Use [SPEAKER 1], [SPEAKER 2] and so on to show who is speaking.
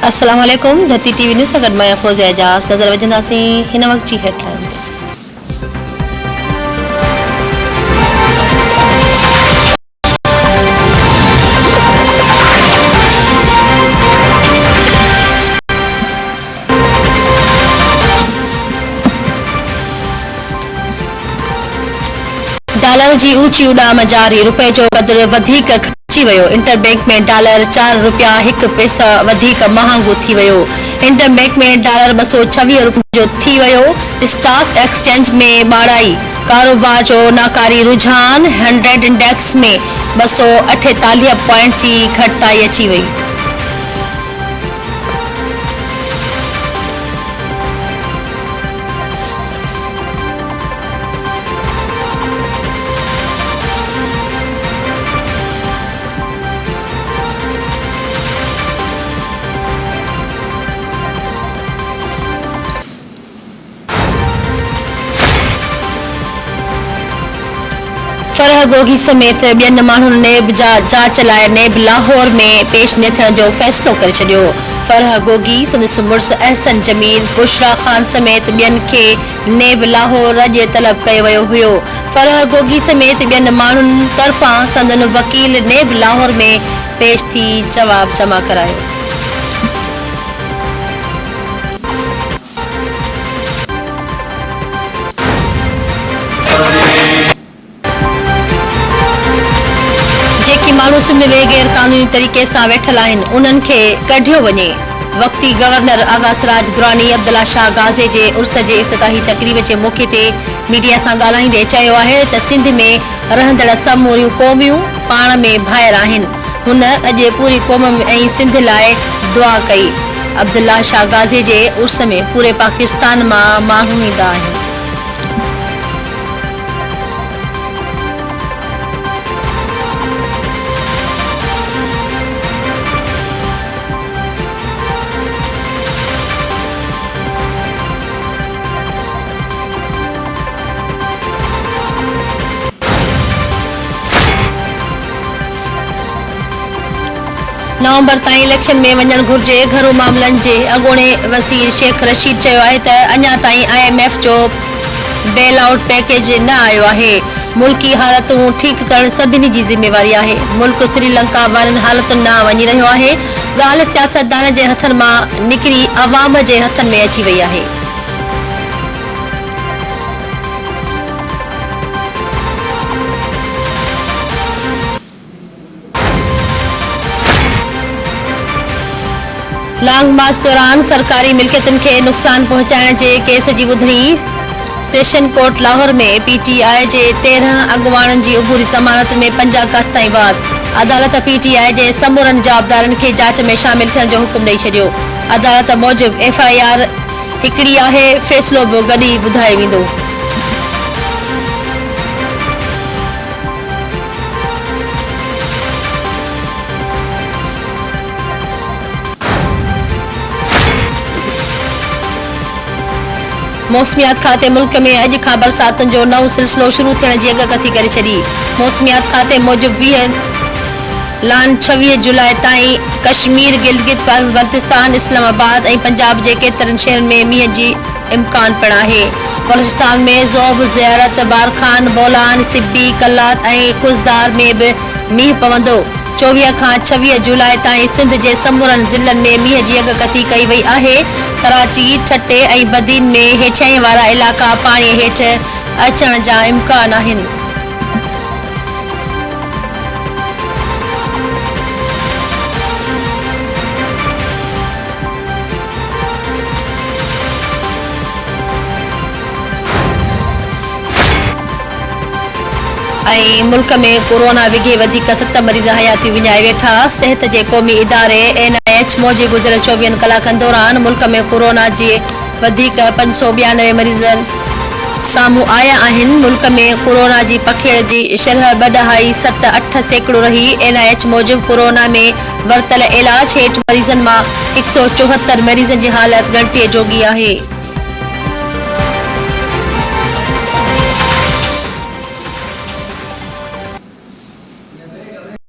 [SPEAKER 1] अस्सलाम वालेकुम। धरती टीवी न्यूज़ सां गॾु मैं फ़ौज़िया एजाज़। नज़र विझंदासीं हिन वक़्त जी हेडलाइन ते। डॉलर जी ऊंची उॾाम जारी, रुपए जो क़दुरु वधीक घटिजी वियो। इंटरबैंक में डॉलर 4 रुपया 1 पैसा वधीक महांगो थी वियो। इंटरबैंक में डॉलर 226 रुपए जो थी वियो। स्टॉक एक्सचेंज में ॿाड़ाई, कारोबार जो नाकारी रुझान। 100 इंडेक्स में 248 पॉइंट्स जी घटिताई अची वई। फरह गोगी समेत ॿियनि माण्हुनि नेब जा जांच लाइ नेब लाहौर में पेश न थियण जो फ़ैसिलो करे छॾियो। फरह गोगी, संदसि मुड़ुसु अहसन जमील, बुशरा ख़ान समेत ॿियनि खे नेब लाहौर अॼु तलब कयो वियो हुयो। फरह गोगी समेत ॿियनि माण्हुनि तरफ़ां संदनि वकील नेब लाहौर में पेश थी जवाब जमा करायो। जेकी माण्हू सिंध में गैर कानूनी तरीक़े सां वेठल आहिनि उन्हनि खे कढियो वञे। वक़्ती गवर्नर आगा सिराज दुरानी अब्दुल्ला शाह गाज़ी जे उर्स जे इफ़्तिताही तक़रीब जे मौक़े ते मीडिया सां ॻाल्हाईंदे चयो आहे त सिंध में रहंदड़ समूरियूं क़ौमियूं पाण में भाइर आहिनि। हुन अॼु पूरी क़ौम ऐं सिंध लाइ दुआ कई। अब्दुल्ला शाह गाज़ी जे उर्स में पूरे पाकिस्तान मां माण्हू ईंदा आहिनि। नवंबर ताईं इलेक्शन में वञण घुर्जे। घरू मामलनि जे अॻूणे वज़ीर शेख रशीद चयो आहे त अञा ताईं IMF जो बेल आउट पैकेज न आयो आहे। मुल्की हालतूं ठीकु करणु सभिनी जी ज़िम्मेवारी आहे। मुल्क श्रीलंका वारनि हालतुनि ॾांहुं वञी रहियो आहे। ॻाल्हि सियासतदान जे हथनि मां निकिरी अवाम जे हथनि में अची वई आहे। लॉन्ग मार्च दौरान सरकारी मिल्कियतुनि खे नुक़सान पहुचाइण जे केस जी ॿुधणी। सेशन कोर्ट लाहौर में PTI जे 13 अॻुवाणनि जी उबूरी ज़मानत में 5 अगस्त ताईं वाद। अदालत PTI जे समूरनि जवाबदारनि खे जांच में शामिल थियण जो हुकुम ॾेई छॾियो। अदालत मूजिबि FIR हिकिड़ी आहे, फ़ैसिलो बि गॾु ई ॿुधायो वेंदो। मौसमियात खाते मुल्क में अॼु खां बरसातुनि जो नओं सिलसिलो शुरू थियण जी अॻकथी करे छॾी। मौसमियात खाते मूजिबि 26 जुलाई ताईं कश्मीर, गिलगित बल्तिस्तान, इस्लामाबाद ऐं पंजाब जे केतिरनि शहरनि में मींहं जी इम्कान पिणु आहे। बलूचिस्तान में ज़ोब, ज़ियारत, बारखान, बोलान, सिब्बी, कलात ऐं खुज़दार में बि मींहुं पवंदो। 24 खां 26 जुलाई ताईं सिंध जे समूरनि ज़िलनि में मींहं जी अॻकथी कई वई आहे। कराची, ठटे ऐं बदीन में हेठियाई वारा इलाइक़ा पाणीअ हेठि अचण जा इम्कान आहिनि। ऐं मुल्क में कोरोना विघे वधीक 7 मरीज़ हयाती विञाए वेठा। सिहत जे क़ौमी इदारे NIH मूजिबि गुज़िरियल 24 कलाकनि दौरान मुल्क में कोरोना जे वधीक 592 मरीज़ साम्हूं आया आहिनि। मुल्क में कोरोना जी पखेड़ जी शरह 2.78% रही। NIH मूजिबि कोरोना में वरतल इलाज हेठि मरीज़नि मां 174 मरीज़नि जी हालत ॻणितीअ जोगी आहे।